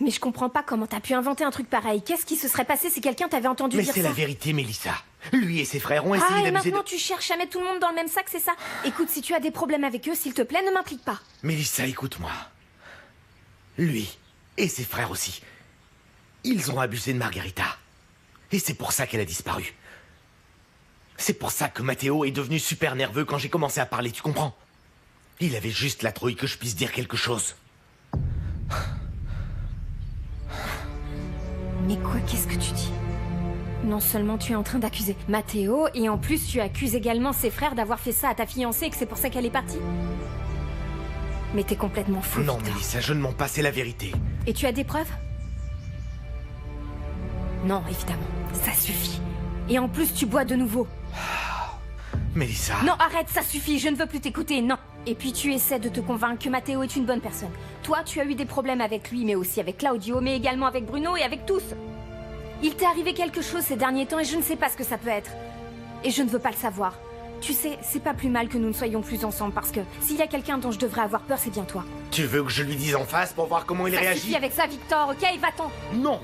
Mais je comprends pas comment t'as pu inventer un truc pareil. Qu'est-ce qui se serait passé si quelqu'un t'avait entendu dire ça? Mais c'est la vérité, Mélissa. Lui et ses frères ont essayé Ah, et d'abuser maintenant de... tu cherches à mettre tout le monde dans le même sac, c'est ça? Écoute, si tu as des problèmes avec eux, s'il te plaît, ne m'implique pas. Mélissa, écoute-moi. Lui et ses frères aussi. Ils ont abusé de Margarita. Et c'est pour ça qu'elle a disparu. C'est pour ça que Matteo est devenu super nerveux quand j'ai commencé à parler, tu comprends? Il avait juste la trouille que je puisse dire quelque chose. Mais quoi, qu'est-ce que tu dis? Non seulement tu es en train d'accuser Matteo, et en plus tu accuses également ses frères d'avoir fait ça à ta fiancée et que c'est pour ça qu'elle est partie? Mais t'es complètement fou, Non, Victor. Mélissa, je ne mens pas, c'est la vérité. Et tu as des preuves? Non, évidemment, ça suffit. Et en plus tu bois de nouveau. Mélissa... Non, arrête, ça suffit, je ne veux plus t'écouter, non. Et puis tu essaies de te convaincre que Matteo est une bonne personne. Toi, tu as eu des problèmes avec lui, mais aussi avec Claudio, mais également avec Bruno et avec tous. Il t'est arrivé quelque chose ces derniers temps et je ne sais pas ce que ça peut être. Et je ne veux pas le savoir. Tu sais, c'est pas plus mal que nous ne soyons plus ensemble parce que s'il y a quelqu'un dont je devrais avoir peur, c'est bien toi. Tu veux que je lui dise en face pour voir comment il Ça réagit? suffit avec ça, Victor, ok? Va-t'en. Non.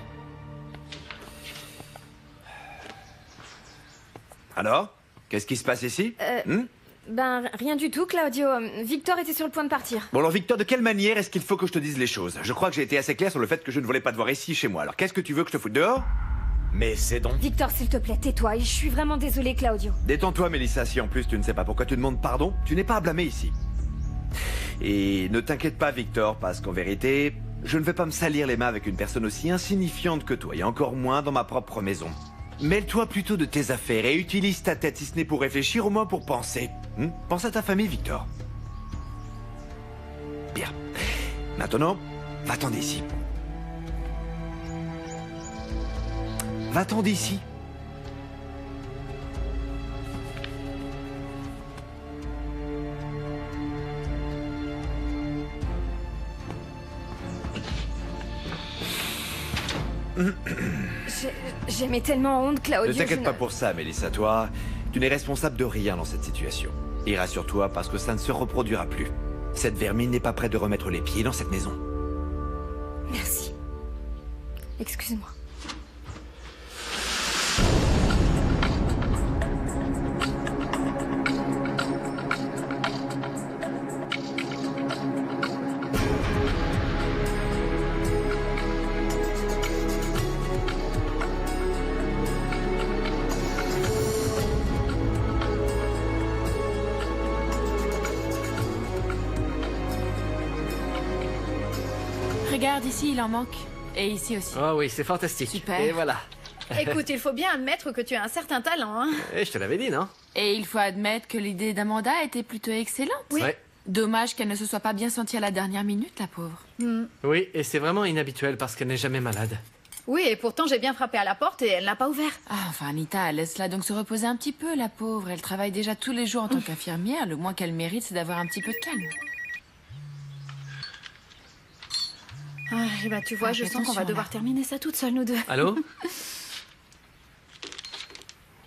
Alors? Qu'est-ce qui se passe ici? Ben, rien du tout, Claudio. Victor était sur le point de partir. Bon alors Victor, de quelle manière est-ce qu'il faut que je te dise les choses? Je crois que j'ai été assez clair sur le fait que je ne voulais pas te voir ici chez moi. Alors qu'est-ce que tu veux que je te foute dehors? Mais c'est donc... Victor, s'il te plaît, tais-toi. Et je suis vraiment désolée, Claudio. Détends-toi Mélissa, si en plus tu ne sais pas pourquoi tu demandes pardon, tu n'es pas à blâmer ici. Et ne t'inquiète pas Victor, parce qu'en vérité, je ne vais pas me salir les mains avec une personne aussi insignifiante que toi, et encore moins dans ma propre maison. Mêle-toi plutôt de tes affaires et utilise ta tête, si ce n'est pour réfléchir, au moins pour penser. Pense à ta famille, Victor. Bien. Maintenant, va-t'en d'ici. Va-t'en d'ici. J'aimais tellement honte, Claudio. Ne t'inquiète je pas pour ça, Mélissa, toi. Tu n'es responsable de rien dans cette situation. Et rassure-toi parce que ça ne se reproduira plus. Cette vermine n'est pas prête de remettre les pieds dans cette maison. Merci. Excuse-moi. Regarde, ici, il en manque. Et ici aussi. Oh oui, c'est fantastique. Super. Et voilà. Écoute, il faut bien admettre que tu as un certain talent, hein. Et je te l'avais dit, non? Et il faut admettre que l'idée d'Amanda était plutôt excellente. Oui. Ouais. Dommage qu'elle ne se soit pas bien sentie à la dernière minute, la pauvre. Oui, et c'est vraiment inhabituel parce qu'elle n'est jamais malade. Oui, et pourtant j'ai bien frappé à la porte et elle n'a pas ouvert. Ah, enfin, Anita, laisse-la donc se reposer un petit peu, la pauvre. Elle travaille déjà tous les jours en tant qu'infirmière. Le moins qu'elle mérite, c'est d'avoir un petit peu de calme. Ah, et bah tu vois, Ah, je fais sens qu'on va attention, devoir là. terminer ça toute seule, nous deux. Allô?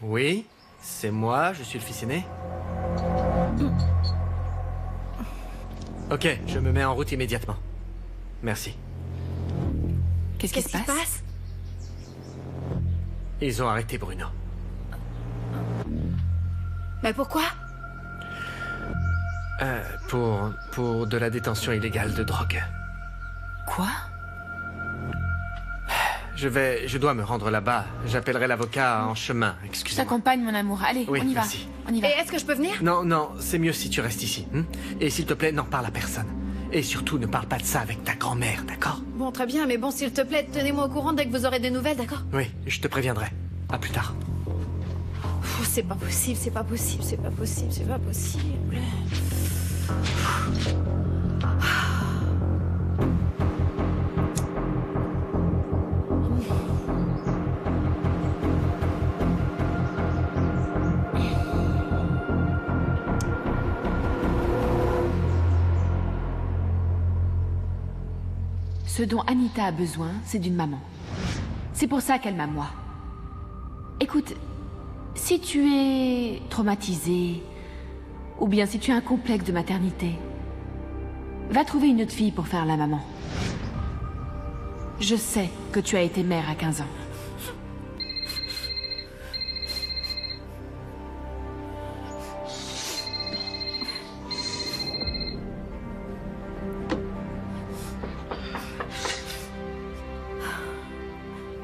Oui, c'est moi, je suis le fils aîné. Ok, je me mets en route immédiatement. Merci. Qu'est-ce qui se passe? Ils ont arrêté Bruno. Mais pourquoi? Pour de la détention illégale de drogue. Quoi? Je dois me rendre là-bas. J'appellerai l'avocat en chemin, Je excusez-moi. t'accompagne, mon amour. Allez, Oui, on y va. merci. On y va. Et est-ce que je peux venir? Non, non, c'est mieux si tu restes ici. Et s'il te plaît, n'en parle à personne. Et surtout, ne parle pas de ça avec ta grand-mère, d'accord? Bon, très bien, mais bon, s'il te plaît, tenez-moi au courant dès que vous aurez des nouvelles, d'accord? Oui, je te préviendrai. À plus tard. Pff, c'est pas possible, c'est pas possible, c'est pas possible, c'est pas possible. Ce dont Anita a besoin, c'est d'une maman. C'est pour ça qu'elle m'a moi. Écoute, si tu es traumatisée, ou bien si tu as un complexe de maternité, va trouver une autre fille pour faire la maman. Je sais que tu as été mère à 15 ans.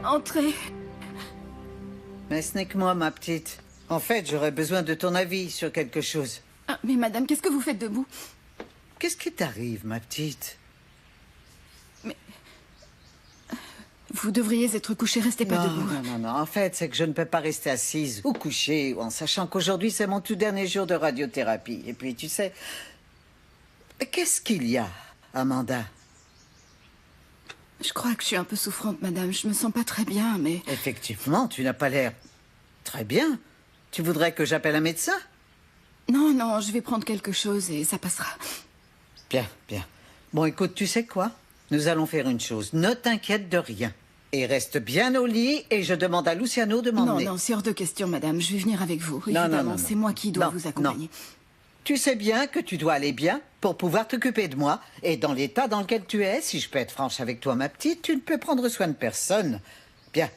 Entrez. Mais ce n'est que moi, ma petite. En fait, j'aurais besoin de ton avis sur quelque chose. Ah, mais madame, qu'est-ce que vous faites debout? Qu'est-ce qui t'arrive, ma petite? Vous devriez être couchée, restez pas debout. Non. En fait, c'est que je ne peux pas rester assise ou couchée, en sachant qu'aujourd'hui, c'est mon tout dernier jour de radiothérapie. Et puis, tu sais... Qu'est-ce qu'il y a, Amanda? Je crois que je suis un peu souffrante, madame. Je me sens pas très bien, mais... Effectivement, tu n'as pas l'air... Très bien. Tu voudrais que j'appelle un médecin? Non, je vais prendre quelque chose et ça passera. Bien. Bon, écoute, tu sais quoi? Nous allons faire une chose. Ne t'inquiète de rien. Et reste bien au lit et je demande à Luciano de m'emmener. Non, c'est hors de question, madame. Je vais venir avec vous. Non. Évidemment, c'est moi qui dois vous accompagner. Tu sais bien que tu dois aller bien pour pouvoir t'occuper de moi. Et dans l'état dans lequel tu es, si je peux être franche avec toi, ma petite, tu ne peux prendre soin de personne. Bien.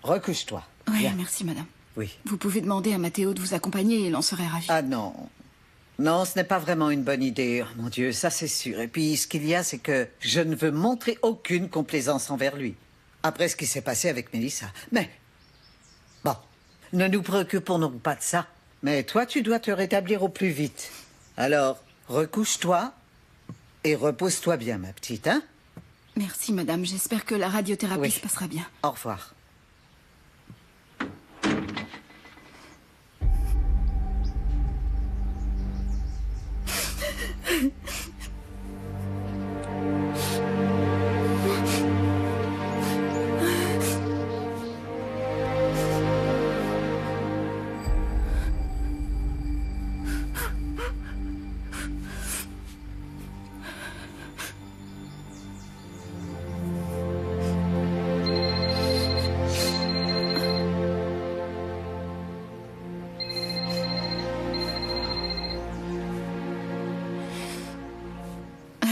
Recouche-toi. Oui, Bien. merci, madame. Oui. Vous pouvez demander à Mathéo de vous accompagner et il en serait ravi. Ah non. Non, ce n'est pas vraiment une bonne idée. Oh, mon Dieu, ça c'est sûr. Et puis, ce qu'il y a, c'est que je ne veux montrer aucune complaisance envers lui. Après ce qui s'est passé avec Mélissa. Mais, bon, ne nous préoccupons donc pas de ça. Mais toi, tu dois te rétablir au plus vite. Alors, recouche-toi et repose-toi bien, ma petite, hein? Merci, madame. J'espère que la radiothérapie Oui. se passera bien. Au revoir.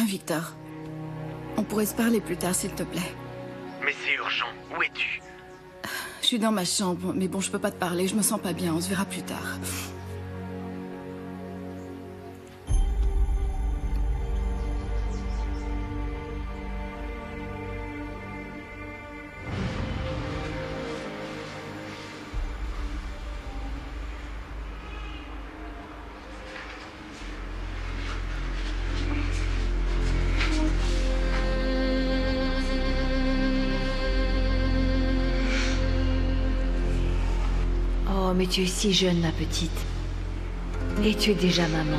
Victor, on pourrait se parler plus tard, s'il te plaît. Mais c'est urgent. Où es-tu? Je suis dans ma chambre, mais bon, je peux pas te parler, je me sens pas bien, on se verra plus tard. Oh, mais tu es si jeune, ma petite. Et tu es déjà maman.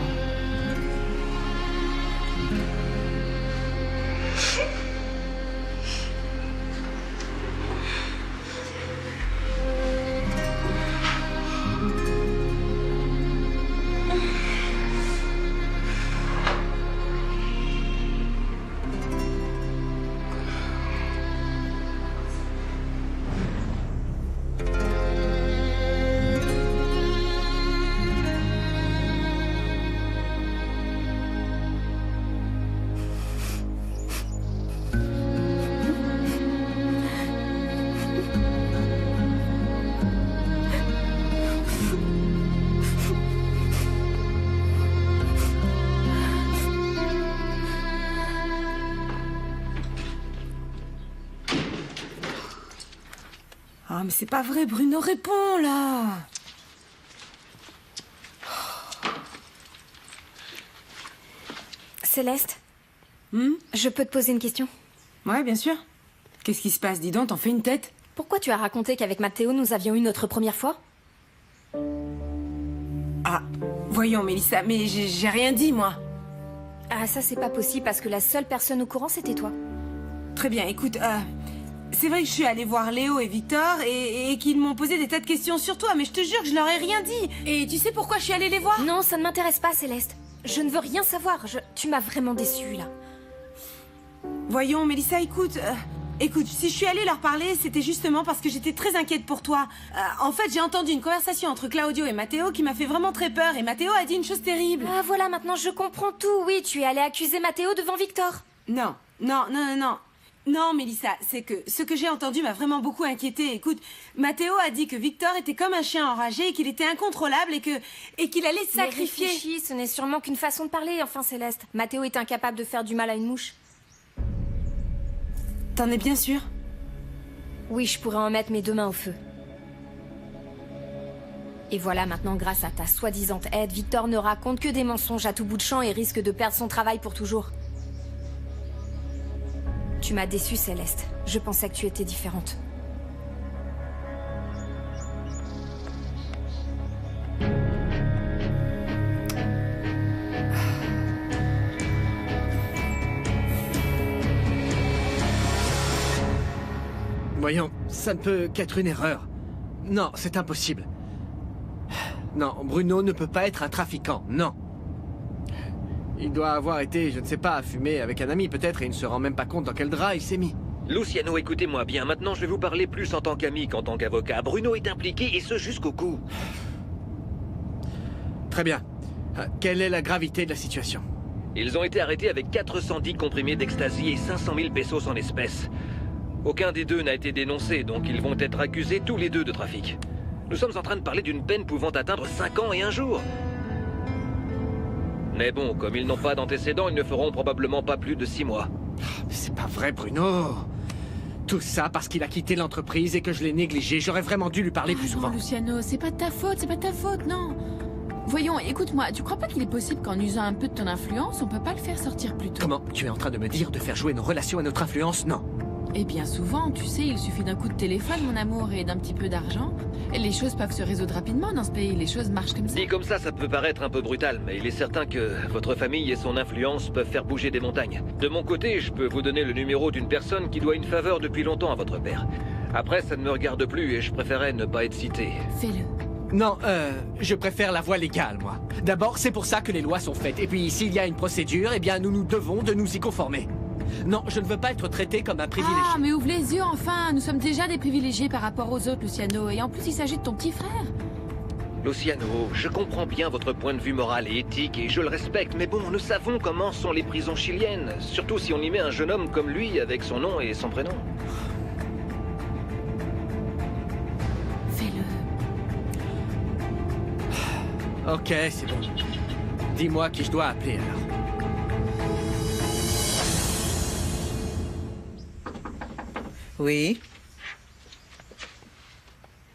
Oh, mais c'est pas vrai, Bruno, réponds, là. Céleste, je peux te poser une question? Ouais, bien sûr. Qu'est-ce qui se passe? Dis donc, t'en fais une tête? Pourquoi tu as raconté qu'avec Mathéo, nous avions eu notre première fois? Ah, voyons, Mélissa, mais j'ai rien dit, moi. Ah, ça c'est pas possible parce que la seule personne au courant, c'était toi. Très bien, écoute, c'est vrai que je suis allée voir Léo et Victor et qu'ils m'ont posé des tas de questions sur toi, mais je te jure que je leur ai rien dit. Et tu sais pourquoi je suis allée les voir? Non, ça ne m'intéresse pas, Céleste. Je ne veux rien savoir. Tu m'as vraiment déçue, là. Voyons, Mélissa, écoute... Écoute, si je suis allée leur parler, c'était justement parce que j'étais très inquiète pour toi. En fait, j'ai entendu une conversation entre Claudio et Mathéo qui m'a fait vraiment très peur, et Mathéo a dit une chose terrible. Ah, voilà, maintenant je comprends tout. Oui, tu es allée accuser Mathéo devant Victor. Non. Non, Mélissa, c'est que ce que j'ai entendu m'a vraiment beaucoup inquiétée. Écoute, Matteo a dit que Victor était comme un chien enragé et qu'il était incontrôlable et qu'il allait se sacrifier. Mais réfléchis, ce n'est sûrement qu'une façon de parler, enfin Céleste. Matteo est incapable de faire du mal à une mouche. T'en es bien sûre? Oui, je pourrais en mettre mes deux mains au feu. Et voilà, maintenant, grâce à ta soi-disante aide, Victor ne raconte que des mensonges à tout bout de champ et risque de perdre son travail pour toujours. Tu m'as déçue, Céleste. Je pensais que tu étais différente. Voyons, ça ne peut qu'être une erreur. Non, c'est impossible. Non, Bruno ne peut pas être un trafiquant, non. Il doit avoir été, je ne sais pas, fumer avec un ami peut-être et il ne se rend même pas compte dans quel drap il s'est mis. Luciano, écoutez-moi bien. Maintenant, je vais vous parler plus en tant qu'ami qu'en tant qu'avocat. Bruno est impliqué et ce jusqu'au cou. Très bien. Quelle est la gravité de la situation? Ils ont été arrêtés avec 410 comprimés d'ecstasy et 500 000 pesos en espèces. Aucun des deux n'a été dénoncé, donc ils vont être accusés tous les deux de trafic. Nous sommes en train de parler d'une peine pouvant atteindre 5 ans et 1 jour. Mais bon, comme ils n'ont pas d'antécédents, ils ne feront probablement pas plus de 6 mois. Mais c'est pas vrai, Bruno. Tout ça parce qu'il a quitté l'entreprise et que je l'ai négligé. J'aurais vraiment dû lui parler plus souvent. Non, Luciano, c'est pas de ta faute, c'est pas de ta faute, non. Voyons, écoute-moi, tu crois pas qu'il est possible qu'en usant un peu de ton influence, on peut pas le faire sortir plus tôt? Comment? Tu es en train de me dire de faire jouer nos relations à notre influence? Non. Et bien souvent, tu sais, il suffit d'un coup de téléphone, mon amour, et d'un petit peu d'argent. Et les choses peuvent se résoudre rapidement dans ce pays, les choses marchent comme ça. Dit comme ça peut paraître un peu brutal, mais il est certain que votre famille et son influence peuvent faire bouger des montagnes. De mon côté, je peux vous donner le numéro d'une personne qui doit une faveur depuis longtemps à votre père. Après, ça ne me regarde plus et je préférais ne pas être cité. Fais-le. Non, je préfère la voie légale, moi. D'abord, c'est pour ça que les lois sont faites. Et puis, s'il y a une procédure, eh bien, nous nous devons de nous y conformer. Non, je ne veux pas être traité comme un privilégié. Ah, mais ouvre les yeux, enfin. Nous sommes déjà des privilégiés par rapport aux autres, Luciano. Et en plus, il s'agit de ton petit frère. Luciano, je comprends bien votre point de vue moral et éthique et je le respecte, mais bon, nous savons comment sont les prisons chiliennes, surtout si on y met un jeune homme comme lui avec son nom et son prénom. Fais-le. Ok, c'est bon. Dis-moi qui je dois appeler, alors. Oui?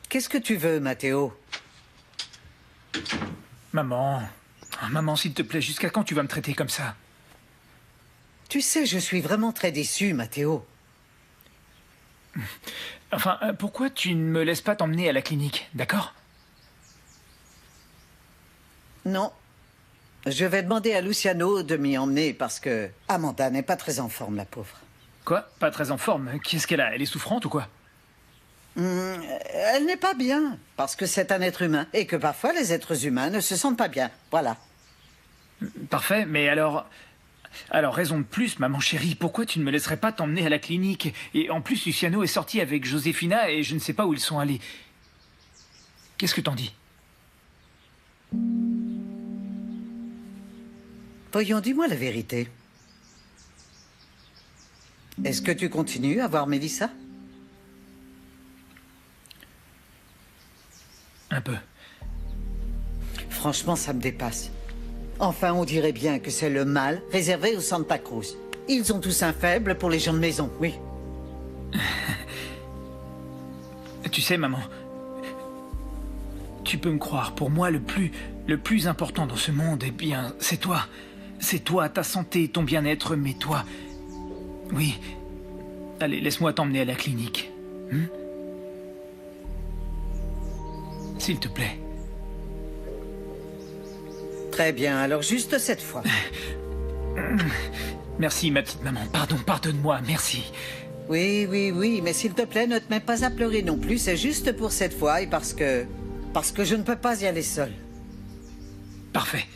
Qu'est-ce que tu veux, Matteo? Maman... Maman, s'il te plaît, jusqu'à quand tu vas me traiter comme ça? Tu sais, je suis vraiment très déçu, Matteo. Enfin, pourquoi tu ne me laisses pas t'emmener à la clinique, d'accord? Non. Je vais demander à Luciano de m'y emmener parce que Amanda n'est pas très en forme, la pauvre. Quoi? Pas très en forme? Qu'est-ce qu'elle a? Elle est souffrante ou quoi? Elle n'est pas bien, parce que c'est un être humain, et que parfois les êtres humains ne se sentent pas bien. Voilà. Parfait, mais alors... Alors, raison de plus, maman chérie, pourquoi tu ne me laisserais pas t'emmener à la clinique? Et en plus, Luciano est sorti avec Josefina et je ne sais pas où ils sont allés. Qu'est-ce que t'en dis? Voyons, dis-moi la vérité. Est-ce que tu continues à voir Mélissa? Un peu. Franchement, ça me dépasse. Enfin, on dirait bien que c'est le mal réservé aux Santa Cruz. Ils ont tous un faible pour les gens de maison, oui. Tu sais, maman, tu peux me croire, pour moi, le plus important dans ce monde, eh bien, c'est toi. C'est toi, ta santé, ton bien-être, mais toi... Oui. Allez, laisse-moi t'emmener à la clinique. S'il te plaît. Très bien, alors juste cette fois. Merci, ma petite maman. Pardonne-moi, merci. Oui, mais s'il te plaît, ne te mets pas à pleurer non plus. C'est juste pour cette fois et parce que je ne peux pas y aller seul. Parfait.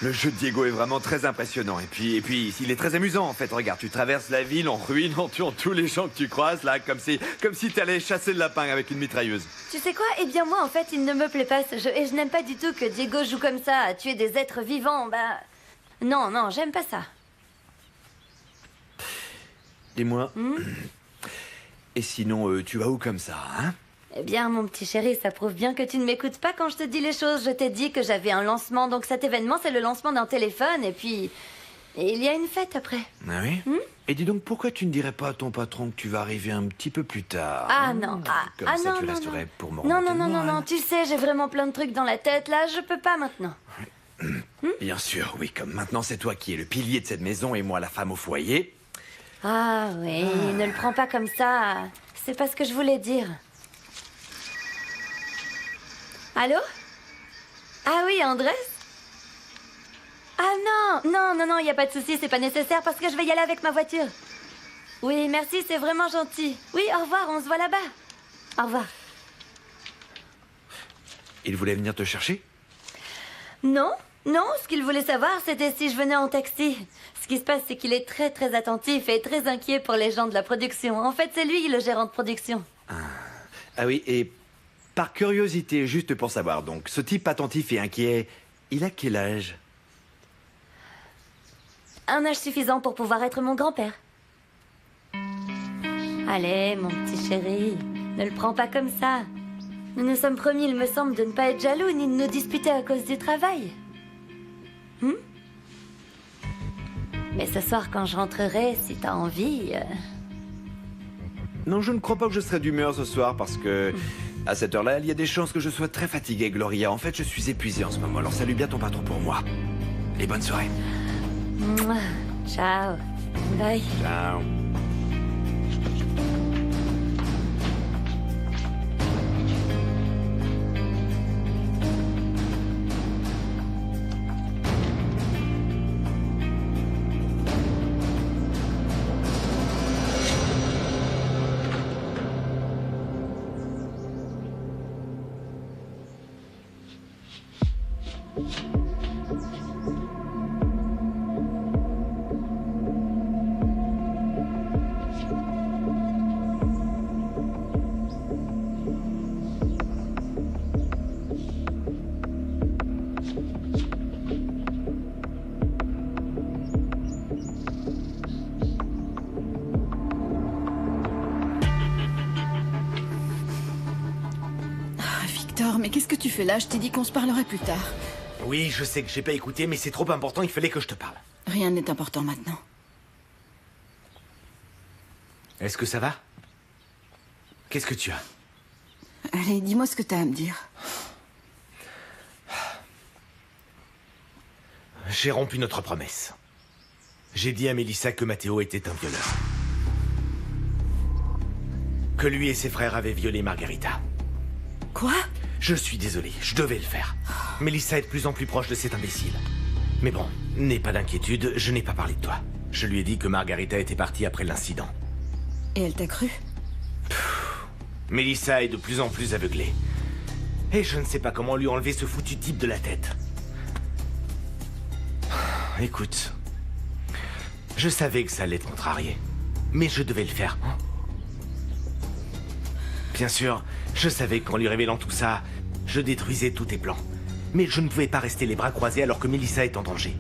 Le jeu de Diego est vraiment très impressionnant. Et puis, il est très amusant, en fait. Regarde, tu traverses la ville en ruine, en tuant tous les gens que tu croises, là, comme si t'allais chasser le lapin avec une mitrailleuse. Tu sais quoi? Eh bien moi, en fait, il ne me plaît pas ce jeu. Et je n'aime pas du tout que Diego joue comme ça, à tuer des êtres vivants. Bah... Non, non, j'aime pas ça. Dis-moi. Et sinon, tu vas où comme ça, hein? Eh bien, mon petit chéri, ça prouve bien que tu ne m'écoutes pas quand je te dis les choses. Je t'ai dit que j'avais un lancement, donc cet événement, c'est le lancement d'un téléphone, et puis... il y a une fête après. Ah oui? Et dis donc, pourquoi tu ne dirais pas à ton patron que tu vas arriver un petit peu plus tard? Ah non, Comme ça, non, tu non, resterais non. pour me Non, remonter non, non, le non, moral. non, tu sais, j'ai vraiment plein de trucs dans la tête, là, je peux pas maintenant. Bien sûr, oui, comme maintenant c'est toi qui es le pilier de cette maison et moi la femme au foyer. Ah oui, ne le prends pas comme ça. C'est pas ce que je voulais dire. Allô? Ah oui, Andrés? Ah non, il y a pas de souci, c'est pas nécessaire parce que je vais y aller avec ma voiture. Oui, merci, c'est vraiment gentil. Oui, au revoir, on se voit là-bas. Au revoir. Il voulait venir te chercher? Non, ce qu'il voulait savoir, c'était si je venais en taxi. Ce qui se passe, c'est qu'il est très très attentif et très inquiet pour les gens de la production. En fait, c'est lui le gérant de production. Ah oui, et par curiosité, juste pour savoir, donc, ce type attentif et inquiet, il a quel âge? Un âge suffisant pour pouvoir être mon grand-père. Allez, mon petit chéri, ne le prends pas comme ça. Nous nous sommes promis, il me semble, de ne pas être jaloux ni de nous disputer à cause du travail. Mais ce soir, quand je rentrerai, si t'as envie... Non, je ne crois pas que je serai d'humeur ce soir parce que, à cette heure-là, il y a des chances que je sois très fatigué, Gloria. En fait, je suis épuisé en ce moment, alors salue bien ton patron pour moi. Et bonne soirée. Mouah. Ciao. Bye. Ciao. Victor, mais qu'est-ce que tu fais là? Je t'ai dit qu'on se parlerait plus tard. Oui, je sais que j'ai pas écouté, mais c'est trop important, il fallait que je te parle. Rien n'est important maintenant. Est-ce que ça va? Qu'est-ce que tu as? Allez, dis-moi ce que t'as à me dire. J'ai rompu notre promesse. J'ai dit à Melissa que Matteo était un violeur. Que lui et ses frères avaient violé Margarita. Quoi? Je suis désolé, je devais le faire. Melissa est de plus en plus proche de cet imbécile. Mais bon, n'aie pas d'inquiétude, je n'ai pas parlé de toi. Je lui ai dit que Margarita était partie après l'incident. Et elle t'a cru? Melissa est de plus en plus aveuglée. Et je ne sais pas comment lui enlever ce foutu type de la tête. Écoute, je savais que ça allait te contrarier. Mais je devais le faire. Bien sûr, je savais qu'en lui révélant tout ça, je détruisais tous tes plans. Mais je ne pouvais pas rester les bras croisés alors que Melissa est en danger.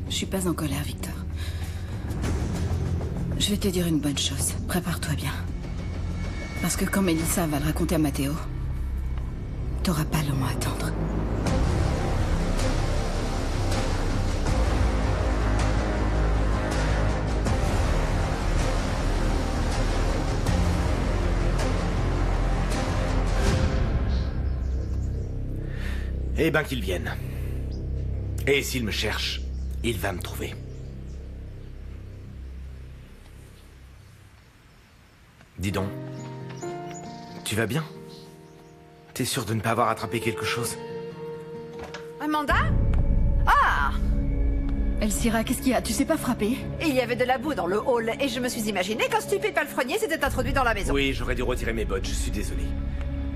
Je suis pas en colère, Victor. Je vais te dire une bonne chose. Prépare-toi bien. Parce que quand Melissa va le raconter à Matteo, t'auras pas long à attendre. Eh ben qu'il vienne. Et s'il me cherche, il va me trouver. Dis donc, tu vas bien? T'es sûr de ne pas avoir attrapé quelque chose? Amanda? Ah! Elcira, qu'est-ce qu'il y a? Tu sais pas frapper? Il y avait de la boue dans le hall et je me suis imaginé qu'un stupide palefrenier s'était introduit dans la maison. Oui, j'aurais dû retirer mes bottes, je suis désolé.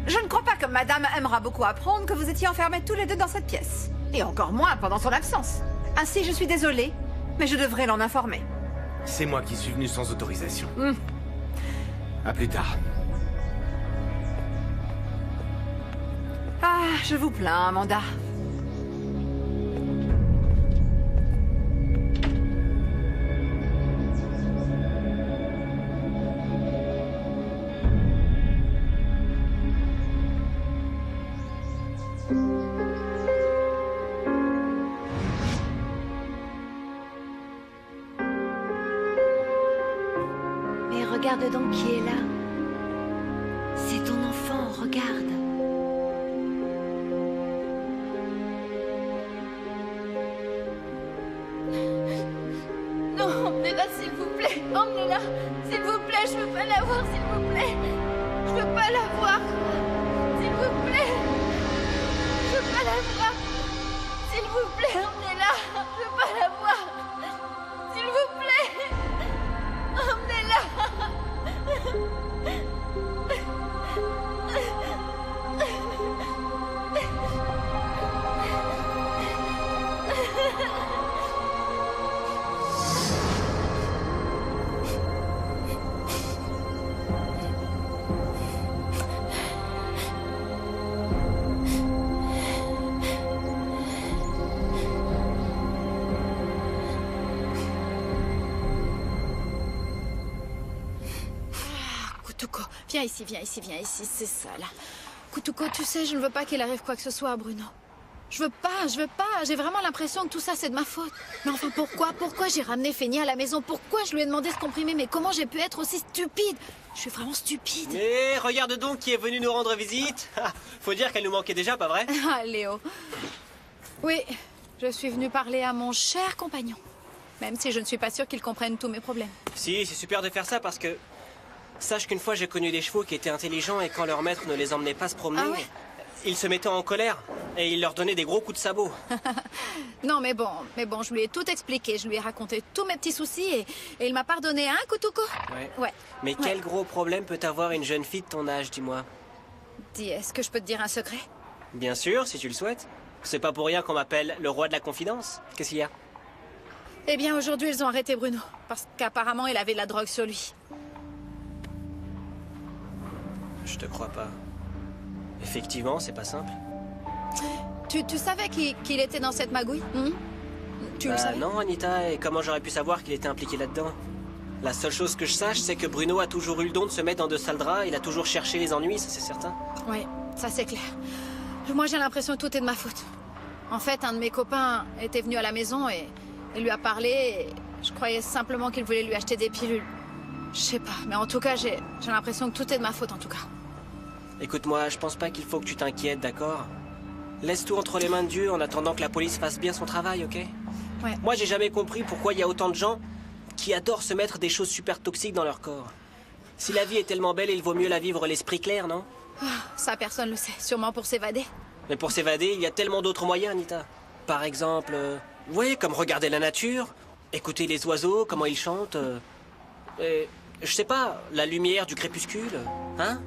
Je ne crois pas que madame aimera beaucoup apprendre que vous étiez enfermés tous les deux dans cette pièce. Et encore moins pendant son absence. Ainsi, je suis désolée, mais je devrais l'en informer. C'est moi qui suis venu sans autorisation. À plus tard. Ah, je vous plains, Amanda. Mais regarde donc qui est là. C'est ton enfant, regarde. Non, emmenez-la, s'il vous plaît. Emmenez-la. S'il vous plaît, je veux pas la voir, s'il vous plaît. Je veux pas la voir. S'il vous plaît. Je veux pas la voir. S'il vous plaît, emmenez-la. Je veux pas la voir. S'il vous plaît. Emmenez-la. Kutuko, viens ici, c'est ça, là. Kutuko, tu sais, je ne veux pas qu'il arrive quoi que ce soit à Bruno. Je veux pas, j'ai vraiment l'impression que tout ça, c'est de ma faute. Mais enfin, pourquoi j'ai ramené Feigny à la maison? Pourquoi je lui ai demandé de se comprimer? Mais comment j'ai pu être aussi stupide? Je suis vraiment stupide. Mais regarde donc qui est venu nous rendre visite. Faut dire qu'elle nous manquait déjà, pas vrai? Ah, Léo. Oui, je suis venue parler à mon cher compagnon. Même si je ne suis pas sûre qu'il comprenne tous mes problèmes. Si, c'est super de faire ça parce que... Sache qu'une fois, j'ai connu des chevaux qui étaient intelligents et quand leur maître ne les emmenait pas se promener, ils se mettaient en colère et ils leur donnaient des gros coups de sabot. Non, mais bon, je lui ai tout expliqué. Je lui ai raconté tous mes petits soucis et il m'a pardonné, hein, Kutuko? Ouais. Mais quel gros problème peut avoir une jeune fille de ton âge, dis-moi? Dis, est-ce que je peux te dire un secret? Bien sûr, si tu le souhaites. C'est pas pour rien qu'on m'appelle le roi de la confidence. Qu'est-ce qu'il y a? Eh bien, aujourd'hui, ils ont arrêté Bruno. Parce qu'apparemment, il avait de la drogue sur lui. Je te crois pas. Effectivement, c'est pas simple. Tu savais qu'il était dans cette magouille? Tu le savais? Non, Anita, et comment j'aurais pu savoir qu'il était impliqué là-dedans? La seule chose que je sache, c'est que Bruno a toujours eu le don de se mettre dans de sales draps, il a toujours cherché les ennuis, ça c'est certain. Oui, ça c'est clair. Moi j'ai l'impression que tout est de ma faute. En fait, un de mes copains était venu à la maison et lui a parlé et je croyais simplement qu'il voulait lui acheter des pilules. Je sais pas, mais en tout cas, j'ai l'impression que tout est de ma faute en tout cas. Écoute-moi, je pense pas qu'il faut que tu t'inquiètes, d'accord? Laisse tout entre les mains de Dieu en attendant que la police fasse bien son travail, ok? Ouais. Moi, j'ai jamais compris pourquoi il y a autant de gens qui adorent se mettre des choses super toxiques dans leur corps. Si la vie est tellement belle, il vaut mieux la vivre l'esprit clair, non? Ça, personne le sait. Sûrement pour s'évader. Mais pour s'évader, il y a tellement d'autres moyens, Anita. Par exemple, vous voyez, comme regarder la nature, écouter les oiseaux, comment ils chantent, et, je sais pas, la lumière du crépuscule, hein?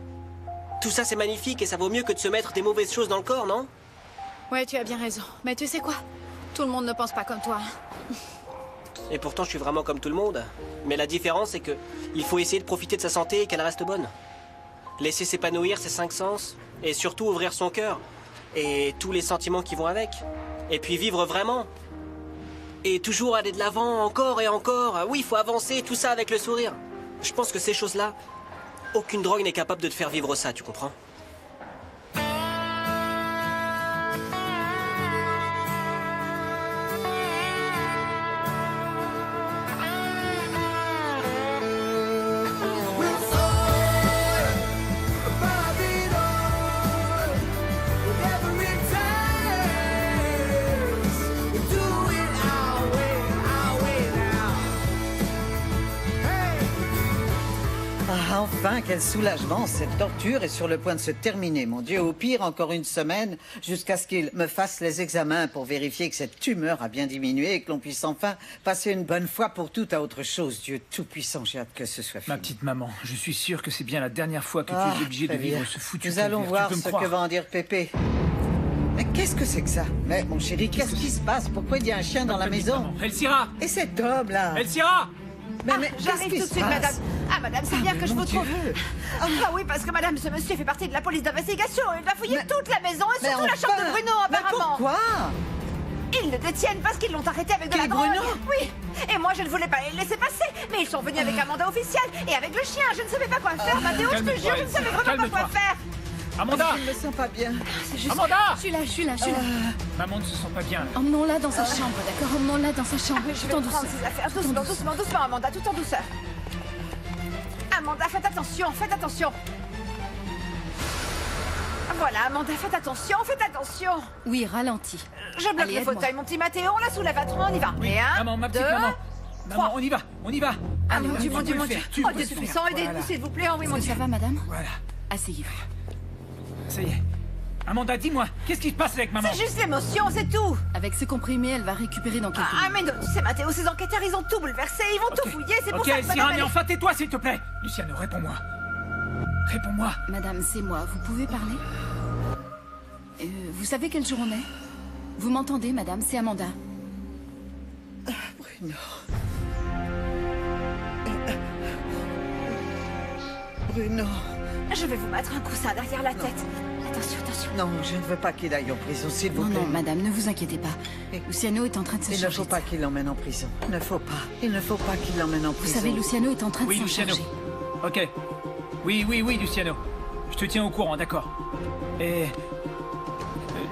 Tout ça, c'est magnifique et ça vaut mieux que de se mettre des mauvaises choses dans le corps, non? Ouais, tu as bien raison. Mais tu sais quoi? Tout le monde ne pense pas comme toi. Et pourtant, je suis vraiment comme tout le monde. Mais la différence, c'est que il faut essayer de profiter de sa santé et qu'elle reste bonne. Laisser s'épanouir ses 5 sens. Et surtout ouvrir son cœur. Et tous les sentiments qui vont avec. Et puis vivre vraiment. Et toujours aller de l'avant, encore et encore. Oui, il faut avancer, tout ça avec le sourire. Je pense que ces choses-là, aucune drogue n'est capable de te faire vivre ça, tu comprends? Ah, enfin, quel soulagement. Cette torture est sur le point de se terminer. Mon Dieu, au pire, encore une semaine, jusqu'à ce qu'il me fasse les examens pour vérifier que cette tumeur a bien diminué et que l'on puisse enfin passer une bonne fois pour toutes à autre chose. Dieu Tout-Puissant, j'ai hâte que ce soit fini. Ma petite maman, je suis sûr que c'est bien la dernière fois que tu es obligée de vivre ce foutu Nous allons calvaire. voir ce que va en dire Pépé. Mais qu'est-ce Qu'est-ce que c'est que ça? Mais mon chéri, qu'est-ce qui se passe? Pourquoi il y a un chien dans la maison? Elcira! Et cet homme-là? Elcira! Mais J'arrive tout de suite, madame. Ah, madame, c'est bien que je vous trouve. Ah oui, parce que madame, ce monsieur fait partie de la police d'investigation. Il va fouiller toute la maison et surtout la chambre de Bruno, apparemment. Pourquoi? Ils le détiennent parce qu'ils l'ont arrêté avec de la drogue. Oui. Et moi, je ne voulais pas les laisser passer. Mais ils sont venus avec un mandat officiel et avec le chien. Je ne savais pas quoi faire. Mathéo, je te jure, je ne savais vraiment pas quoi faire. Amanda! Je ne me sens pas bien. C'est juste... Amanda! Je suis là. Maman ne se sent pas bien. Emmenons-la dans sa chambre, d'accord? Emmenons-la dans sa chambre. Je vais prendre ses affaires. Doucement, Amanda, tout en douceur. Amanda, faites attention. Voilà, Amanda, faites attention. Oui, ralentis. Je bloque Allez, le aide-moi. fauteuil, mon petit Mathéo, on la soulève à trois, on y va. Oui, Et un, maman, ma petite deux, maman. trois. Maman, on y va. Ah mon Dieu, mon Dieu. Tu Oh peux Dieu le tout-puissant, faire. aidez-nous, Voilà. s'il vous plaît. Oh oui, mon Est-ce que Dieu. ça va, madame? Voilà. Asseyez-vous. Ça y est. Amanda, dis-moi, qu'est-ce qui se passe avec maman? C'est juste l'émotion, c'est tout. Avec ce comprimé, elle va récupérer dans quelques Ah, minutes. mais non, tu sais, Mathéo, ces enquêteurs, ils ont tout bouleversé, ils vont tout fouiller, c'est pour Ok, ça que Elcira, madame, mais elle- enfin tais-toi, s'il te plaît. Luciano, réponds-moi. Réponds-moi. Madame, c'est moi. Vous pouvez parler? Vous savez quel jour on est? Vous m'entendez, madame? C'est Amanda. Bruno. Bruno. Je vais vous mettre un coussin derrière la tête. Attention. Non, je ne veux pas qu'il aille en prison, s'il vous Non, plaît. non, madame, ne vous inquiétez pas. Luciano est en train de se Il ne charger faut de pas ça. qu'il l'emmène en prison. Il ne faut pas qu'il l'emmène en Vous prison. savez, Luciano est en train de Oui, s'en Luciano. charger. Ok. Oui, Luciano. Je te tiens au courant, d'accord. Et...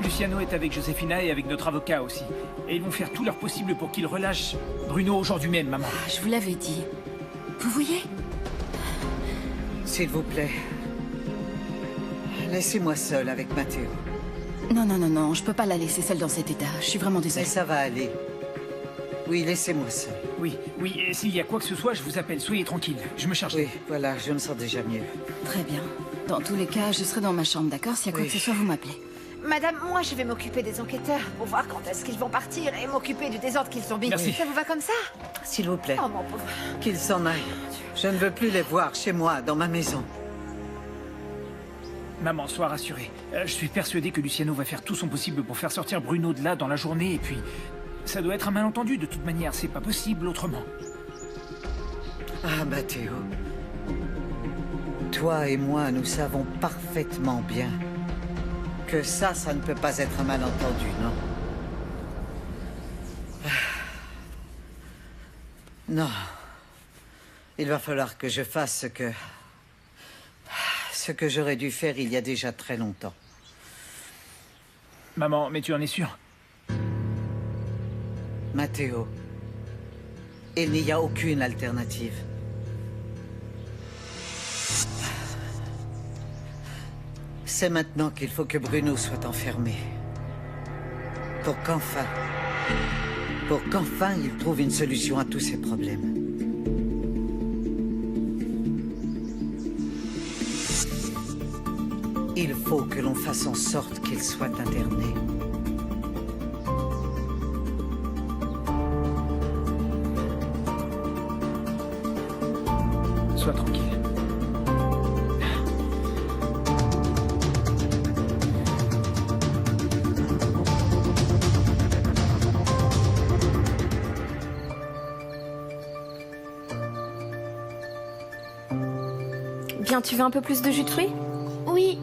Luciano est avec Josefina et avec notre avocat aussi. Et ils vont faire tout leur possible pour qu'ils relâchent Bruno aujourd'hui même, maman. Ah, je vous l'avais dit. Vous voyez? S'il vous plaît. Laissez-moi seule avec Mathéo. Non, je peux pas la laisser seule dans cet état. Je suis vraiment Mais désolée. ça va aller. Oui, laissez-moi seule. Oui, et s'il y a quoi que ce soit, je vous appelle. Soyez tranquille. Je me charge. Oui, voilà, je me sens déjà mieux. Très bien. Dans tous les cas, je serai dans ma chambre, d'accord? S'il y a quoi Oui. que ce soit, vous m'appelez. Madame, moi, je vais m'occuper des enquêteurs pour voir quand est-ce qu'ils vont partir et m'occuper du désordre qu'ils ont mis. Merci. Ça vous va comme ça? S'il vous plaît. Oh, mon pauvre. Qu'ils s'en aillent. Je ne veux plus les voir chez moi, dans ma maison. Maman, sois rassurée. Je suis persuadé que Luciano va faire tout son possible pour faire sortir Bruno de là dans la journée et puis... Ça doit être un malentendu de toute manière, c'est pas possible autrement. Ah, Mathéo. Toi et moi, nous savons parfaitement bien que ça ne peut pas être un malentendu, non? Non. Il va falloir que je fasse ce que j'aurais dû faire il y a déjà très longtemps. Maman, mais tu en es sûre? Mathéo, il n'y a aucune alternative. C'est maintenant qu'il faut que Bruno soit enfermé. Pour qu'enfin il trouve une solution à tous ses problèmes. Il faut que l'on fasse en sorte qu'il soit interné. Sois tranquille. Bien, tu veux un peu plus de jus de fruits? Oui.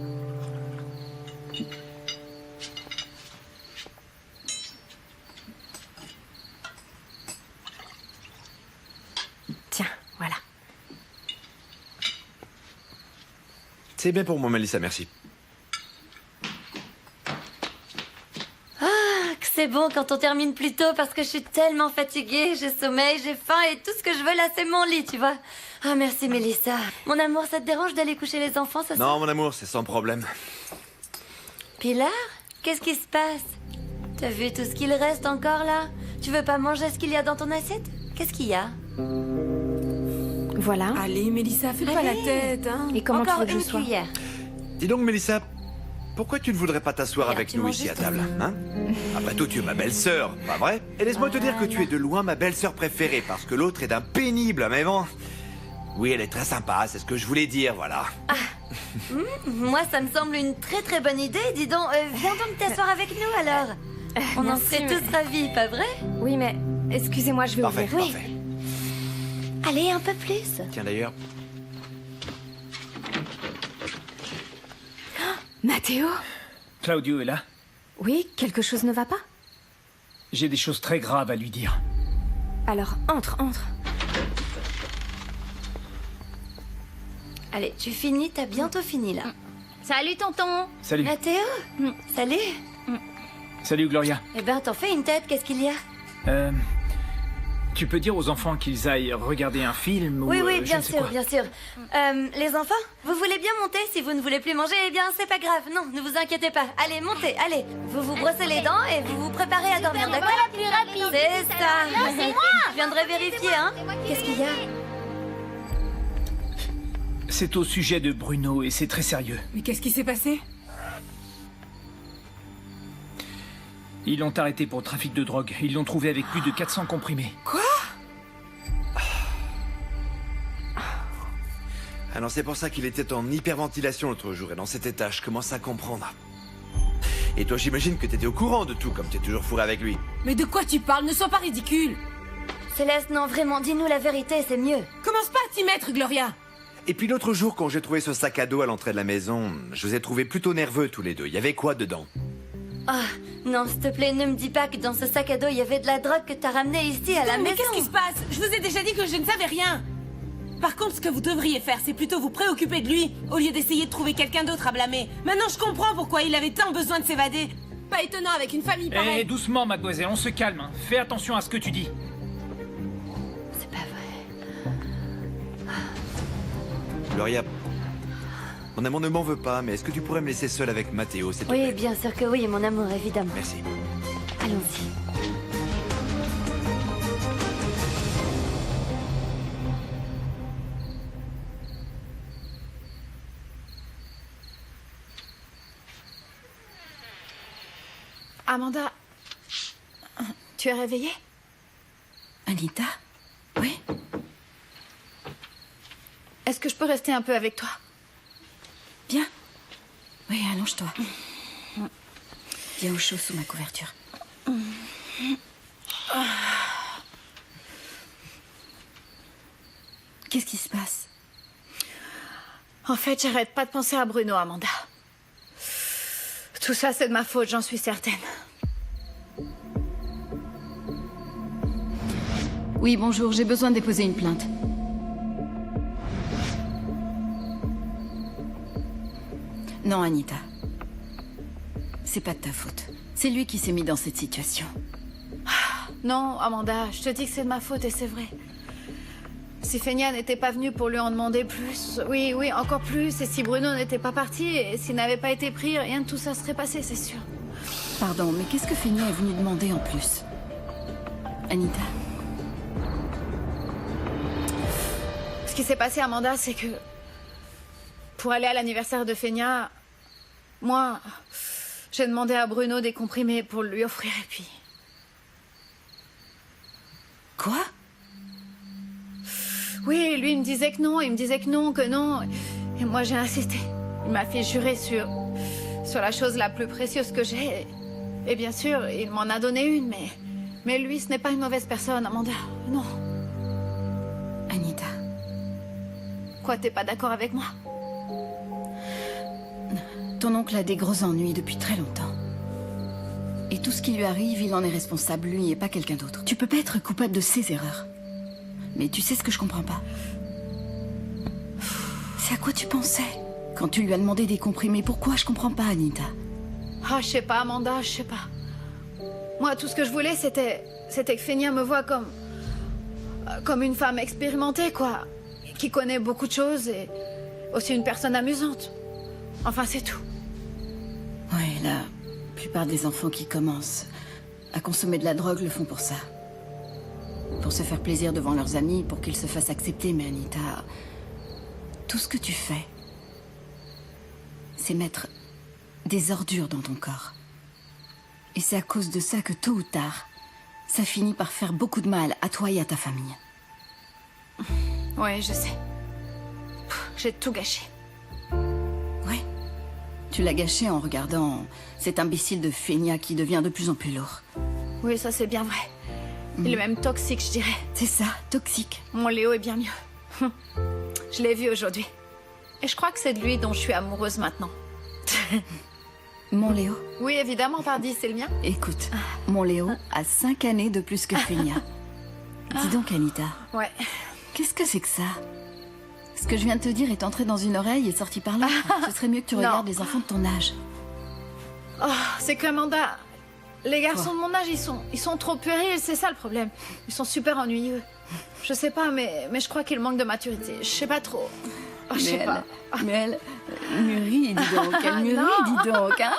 Tiens, voilà. C'est bien pour moi, Melissa, merci. Que c'est bon quand on termine plus tôt parce que je suis tellement fatiguée, j'ai sommeil, j'ai faim et tout ce que je veux là c'est mon lit, tu vois. Ah merci Mélissa. Mon amour, ça te dérange d'aller coucher les enfants ce soir? Non, mon amour, c'est sans problème. Pilar, qu'est-ce qui se passe? T'as vu tout ce qu'il reste encore là? Tu veux pas manger ce qu'il y a dans ton assiette? Qu'est-ce qu'il y a? Voilà. Allez, Mélissa, fais pas la tête, hein. Et comment Encore tu veux que je une sois? cuillère. Dis donc, Mélissa, pourquoi tu ne voudrais pas t'asseoir Regarde, avec tu nous manges ici à juste table, hein? Après tout, tu es ma belle-sœur, pas vrai? Et laisse-moi te dire que tu es de loin ma belle-sœur préférée, parce que l'autre est d'un pénible, mais bon... Oui, elle est très sympa, c'est ce que je voulais dire, voilà. Moi, ça me semble une très très bonne idée. Dis donc, viens donc t'asseoir avec nous alors. On en Merci, serait mais- tous ravis, pas vrai? Oui, mais excusez-moi, je vais Parfait, ouvrir. parfait. Allez, un peu plus. Tiens d'ailleurs, Matteo? Claudio est là. Oui, quelque chose ne va pas? J'ai des choses très graves à lui dire. Alors, entre. Allez, tu finis, t'as bientôt fini là. Salut, tonton. Salut. Mathéo? Salut. Salut, Gloria. Eh ben, t'en fais une tête, qu'est-ce qu'il y a? Tu peux dire aux enfants qu'ils aillent regarder un film ou Oui, je bien ne sais sûr, quoi. bien sûr. Les enfants, vous voulez bien monter? Si vous ne voulez plus manger, eh bien, c'est pas grave. Non, ne vous inquiétez pas. Allez, montez, allez. Vous vous brossez les dents et vous vous préparez à dormir, d'accord? la plus rapide. C'est ça. Non, c'est moi. Je viendrai vérifier, hein. Qu'est-ce qu'il y a? C'est au sujet de Bruno et c'est très sérieux. Mais qu'est-ce qui s'est passé? Ils l'ont arrêté pour trafic de drogue. Ils l'ont trouvé avec plus de 400 comprimés. Quoi? ah non, c'est pour ça qu'il était en hyperventilation l'autre jour et dans cet état, je commence à comprendre. Et toi, j'imagine que t'étais au courant de tout, comme t'es toujours fourré avec lui. Mais de quoi tu parles? Ne sois pas ridicule. Céleste, non, vraiment, dis-nous la vérité, c'est mieux. Commence pas à t'y mettre, Gloria. Et puis l'autre jour, quand j'ai trouvé ce sac à dos à l'entrée de la maison, je vous ai trouvé plutôt nerveux tous les deux. Il y avait quoi dedans? Ah, non, s'il te plaît, ne me dis pas que dans ce sac à dos, il y avait de la drogue que t'as ramenée ici à la Mais maison. qu'est-ce qui se passe? Je vous ai déjà dit que je ne savais rien. Par contre, ce que vous devriez faire, c'est plutôt vous préoccuper de lui, au lieu d'essayer de trouver quelqu'un d'autre à blâmer. Maintenant, je comprends pourquoi il avait tant besoin de s'évader. Pas étonnant avec une famille pareille. Eh, doucement, mademoiselle, on se calme. Hein. Fais attention à ce que tu dis. C'est pas vrai. Gloria, mon amour ne m'en veut pas, mais est-ce que tu pourrais me laisser seul avec Mathéo, s'il te Oui, plaît? bien sûr que oui, mon amour, évidemment. Merci. Allons-y. Amanda, tu es réveillée? Anita? Oui? Est-ce que je peux rester un peu avec toi? Bien. Oui, allonge-toi. Viens au chaud sous ma couverture. Qu'est-ce qui se passe? En fait, j'arrête pas de penser à Bruno, Amanda. Tout ça, c'est de ma faute, j'en suis certaine. Oui, bonjour, j'ai besoin de déposer une plainte. Non, Anita. C'est pas de ta faute. C'est lui qui s'est mis dans cette situation. Non, Amanda, je te dis que c'est de ma faute et c'est vrai. Si Fenia n'était pas venue pour lui en demander plus, oui, encore plus, et si Bruno n'était pas parti, et s'il n'avait pas été pris, rien de tout ça serait passé, c'est sûr. Pardon, mais qu'est-ce que Fenia est venue demander en plus? Anita? Ce qui s'est passé, Amanda, c'est que... Pour aller à l'anniversaire de Fenia, moi, j'ai demandé à Bruno des comprimés pour lui offrir, et puis... Quoi? Oui, lui, il me disait que non, que non. Et moi, j'ai insisté. Il m'a fait jurer sur la chose la plus précieuse que j'ai. Et bien sûr, il m'en a donné une, mais lui, ce n'est pas une mauvaise personne, Amanda. Non. Anita. Quoi, t'es pas d'accord avec moi? Ton oncle a des gros ennuis depuis très longtemps. Et tout ce qui lui arrive, il en est responsable, lui, et pas quelqu'un d'autre. Tu peux pas être coupable de ses erreurs. Mais tu sais ce que je comprends pas? C'est à quoi tu pensais quand tu lui as demandé des comprimés? Pourquoi? Je comprends pas, Anita. Ah, je sais pas, Amanda, je sais pas. Moi, tout ce que je voulais, c'était que Fenia me voie comme une femme expérimentée, quoi. Qui connaît beaucoup de choses et aussi une personne amusante. Enfin, c'est tout. Ouais, la plupart des enfants qui commencent à consommer de la drogue le font pour ça. Pour se faire plaisir devant leurs amis, pour qu'ils se fassent accepter. Mais Anita, tout ce que tu fais, c'est mettre des ordures dans ton corps. Et c'est à cause de ça que tôt ou tard, ça finit par faire beaucoup de mal à toi et à ta famille. Oui, je sais. J'ai tout gâché. Tu l'as gâché en regardant cet imbécile de Fenia qui devient de plus en plus lourd. Oui, ça c'est bien vrai. Il est même toxique, je dirais. C'est ça, toxique. Mon Léo est bien mieux. Je l'ai vu aujourd'hui. Et je crois que c'est de lui dont je suis amoureuse maintenant. Mon Léo? Oui, évidemment, pardi, c'est le mien. Écoute, mon Léo a 5 années de plus que Fenia. Dis donc, Anita. Ouais. Qu'est-ce que c'est que ça? Ce que je viens de te dire est entré dans une oreille et sorti par l'autre. Ce serait mieux que tu regardes les enfants de ton âge. Oh, c'est qu'Amanda, les garçons de mon âge, ils sont trop puérils, c'est ça le problème. Ils sont super ennuyeux. Je sais pas, mais je crois qu'ils manquent de maturité. Je sais pas trop. Oh, je sais pas. Mais elle mûrit, dis donc. Elle mûrit, dis donc, hein.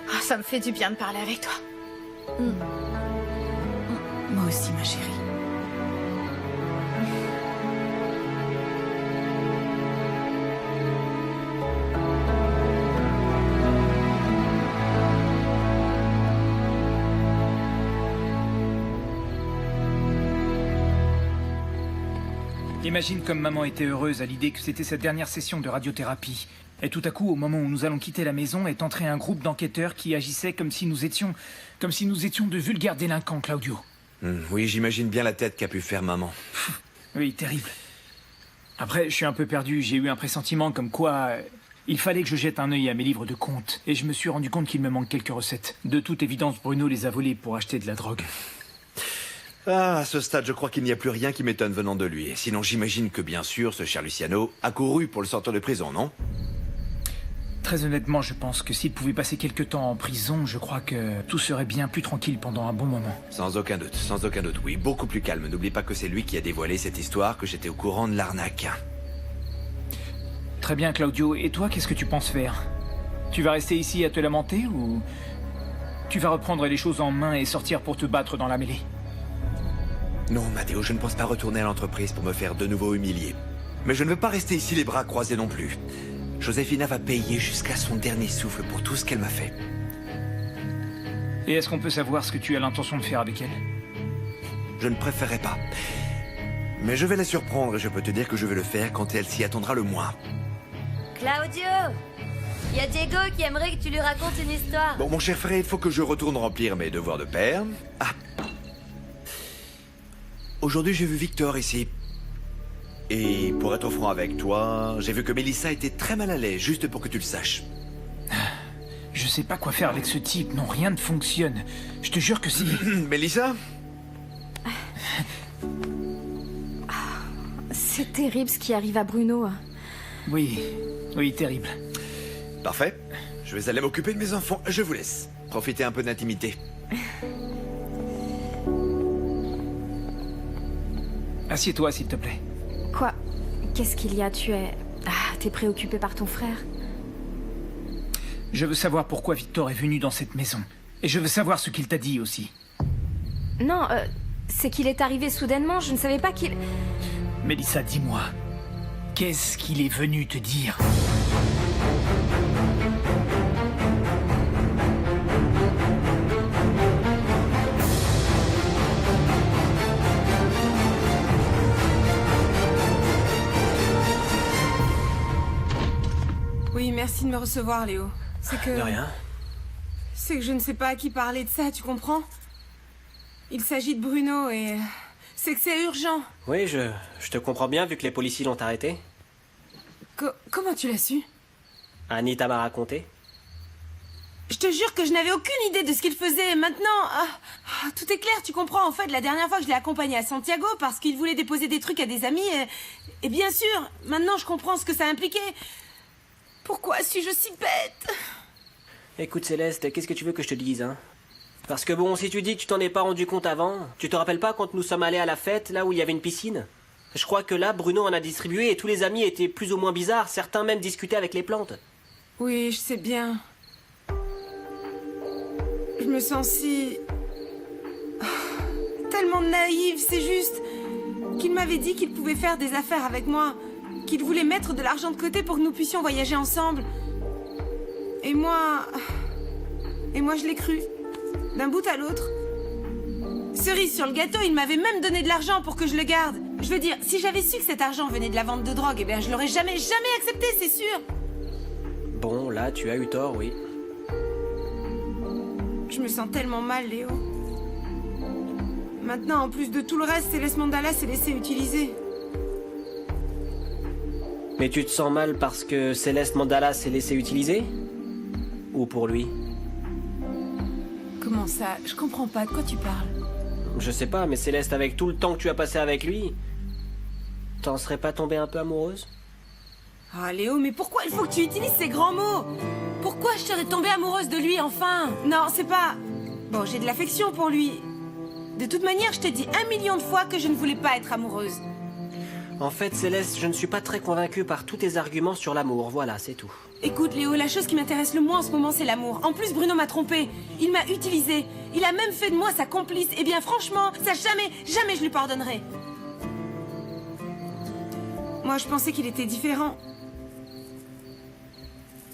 Oh, ça me fait du bien de parler avec toi. Moi aussi, ma chérie. Imagine comme maman était heureuse à l'idée que c'était sa dernière session de radiothérapie. Et tout à coup, au moment où nous allons quitter la maison, est entré un groupe d'enquêteurs qui agissaient comme si nous étions de vulgaires délinquants, Claudio. Oui, j'imagine bien la tête qu'a pu faire maman. Oui, terrible. Après, je suis un peu perdu. J'ai eu un pressentiment comme quoi il fallait que je jette un œil à mes livres de comptes. Et je me suis rendu compte qu'il me manque quelques recettes. De toute évidence, Bruno les a volées pour acheter de la drogue. Ah, à ce stade, je crois qu'il n'y a plus rien qui m'étonne venant de lui. Sinon, j'imagine que, bien sûr, ce cher Luciano a couru pour le sortir de prison, non? Très honnêtement, je pense que s'il pouvait passer quelque temps en prison, je crois que tout serait bien plus tranquille pendant un bon moment. Sans aucun doute, oui, beaucoup plus calme. N'oublie pas que c'est lui qui a dévoilé cette histoire, que j'étais au courant de l'arnaque. Très bien, Claudio. Et toi, qu'est-ce que tu penses faire? Tu vas rester ici à te lamenter ou tu vas reprendre les choses en main et sortir pour te battre dans la mêlée? Non, Matteo, je ne pense pas retourner à l'entreprise pour me faire de nouveau humilier. Mais je ne veux pas rester ici les bras croisés non plus. Josefina va payer jusqu'à son dernier souffle pour tout ce qu'elle m'a fait. Et est-ce qu'on peut savoir ce que tu as l'intention de faire avec elle? Je ne préférerais pas. Mais je vais la surprendre et je peux te dire que je vais le faire quand elle s'y attendra le moins. Claudio, il y a Diego qui aimerait que tu lui racontes une histoire. Bon, mon cher frère, il faut que je retourne remplir mes devoirs de père. Ah. Aujourd'hui, j'ai vu Victor ici. Et pour être franc avec toi, j'ai vu que Melissa était très mal à l'aise, juste pour que tu le saches. Je sais pas quoi faire avec ce type, non, rien ne fonctionne. Je te jure que si... Melissa? C'est terrible ce qui arrive à Bruno. Oui, terrible. Parfait. Je vais aller m'occuper de mes enfants. Je vous laisse. Profitez un peu d'intimité. Assieds-toi, s'il te plaît. Quoi? Qu'est-ce qu'il y a? T'es préoccupé par ton frère? Je veux savoir pourquoi Victor est venu dans cette maison. Et je veux savoir ce qu'il t'a dit aussi. Non, c'est qu'il est arrivé soudainement, je ne savais pas qu'il... Melissa, dis-moi, qu'est-ce qu'il est venu te dire? Oui, merci de me recevoir, Léo. C'est que... De rien. C'est que je ne sais pas à qui parler de ça, tu comprends? Il s'agit de Bruno et... C'est que c'est urgent. Oui, je te comprends bien vu que les policiers l'ont arrêté. Comment tu l'as su? Anita m'a raconté. Je te jure que je n'avais aucune idée de ce qu'il faisait. Maintenant, tout est clair, tu comprends. En fait, la dernière fois que je l'ai accompagné à Santiago parce qu'il voulait déposer des trucs à des amis et bien sûr, maintenant je comprends ce que ça impliquait. Pourquoi suis-je si bête? Écoute Céleste, qu'est-ce que tu veux que je te dise, hein? Parce que bon, si tu dis que tu t'en es pas rendu compte avant, tu te rappelles pas quand nous sommes allés à la fête, là où il y avait une piscine? Je crois que là, Bruno en a distribué et tous les amis étaient plus ou moins bizarres, certains même discutaient avec les plantes. Oui, je sais bien. Je me sens si... tellement naïve, c'est juste qu'il m'avait dit qu'il pouvait faire des affaires avec moi, qu'il voulait mettre de l'argent de côté pour que nous puissions voyager ensemble. Et moi, je l'ai cru, d'un bout à l'autre. Cerise sur le gâteau, il m'avait même donné de l'argent pour que je le garde. Je veux dire, si j'avais su que cet argent venait de la vente de drogue, eh bien je l'aurais jamais accepté, c'est sûr. Bon, là, tu as eu tort, oui. Je me sens tellement mal, Léo. Maintenant, en plus de tout le reste, Céleste Mandala s'est laissé utiliser. Mais tu te sens mal parce que Céleste Mandala s'est laissé utiliser? Ou pour lui? Comment ça? Je comprends pas, de quoi tu parles? Je sais pas, mais Céleste, avec tout le temps que tu as passé avec lui, t'en serais pas tombée un peu amoureuse? Ah, Léo, mais pourquoi il faut que tu utilises ces grands mots? Pourquoi je serais tombée amoureuse de lui, enfin? Non, c'est pas... Bon, j'ai de l'affection pour lui. De toute manière, je t'ai dit 1 million de fois que je ne voulais pas être amoureuse. En fait, Céleste, je ne suis pas très convaincue par tous tes arguments sur l'amour, voilà, c'est tout. Écoute, Léo, la chose qui m'intéresse le moins en ce moment, c'est l'amour. En plus, Bruno m'a trompée. Il m'a utilisée. Il a même fait de moi sa complice. Eh bien, franchement, ça jamais je lui pardonnerai. Moi, je pensais qu'il était différent.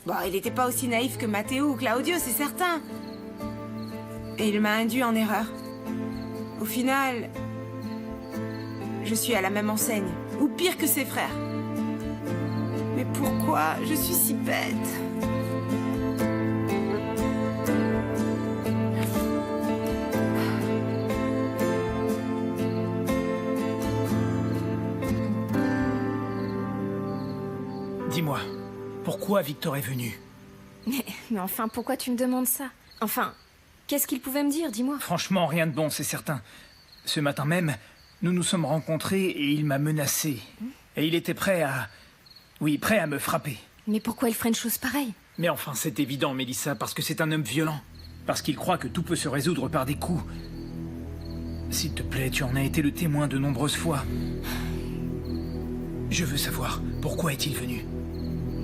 Bon, il n'était pas aussi naïf que Matteo ou Claudio, c'est certain. Et il m'a induit en erreur. Au final, je suis à la même enseigne, ou pire que ses frères. Mais pourquoi je suis si bête? Dis-moi, pourquoi Victor est venu? Mais enfin, pourquoi tu me demandes ça? Enfin, qu'est-ce qu'il pouvait me dire, dis-moi? Franchement, rien de bon, c'est certain. Ce matin même, nous nous sommes rencontrés et il m'a menacé. Et il était prêt à... Oui, prêt à me frapper. Mais pourquoi il ferait une chose pareille? Mais enfin, c'est évident, Mélissa, parce que c'est un homme violent. Parce qu'il croit que tout peut se résoudre par des coups. S'il te plaît, tu en as été le témoin de nombreuses fois. Je veux savoir, pourquoi est-il venu?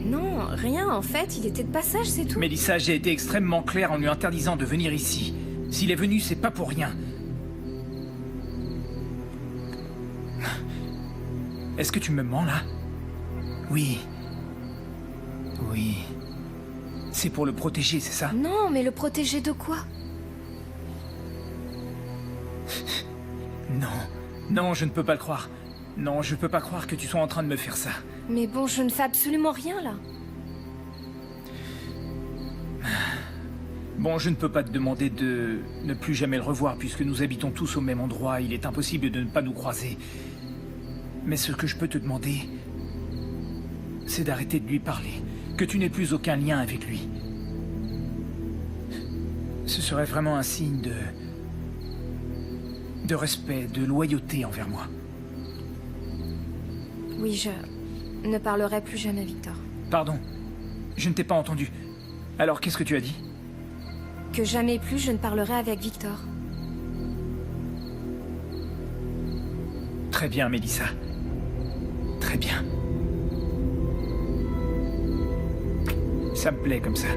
Non, rien, en fait, il était de passage, c'est tout. Mélissa, j'ai été extrêmement clair en lui interdisant de venir ici. S'il est venu, c'est pas pour rien. Est-ce que tu me mens, là? Oui. Oui. C'est pour le protéger, c'est ça? Non, mais le protéger de quoi? Non. Non, je ne peux pas le croire. Non, je peux pas croire que tu sois en train de me faire ça. Mais bon, je ne fais absolument rien, là. Bon, je ne peux pas te demander de ne plus jamais le revoir, puisque nous habitons tous au même endroit. Il est impossible de ne pas nous croiser. Mais ce que je peux te demander, c'est d'arrêter de lui parler. Que tu n'aies plus aucun lien avec lui. Ce serait vraiment un signe de respect, de loyauté envers moi. Oui, je ne parlerai plus jamais, Victor. Pardon, je ne t'ai pas entendu. Alors, qu'est-ce que tu as dit? Que jamais plus je ne parlerai avec Victor. Très bien, Mélissa. Très bien. Ça me plaît comme ça.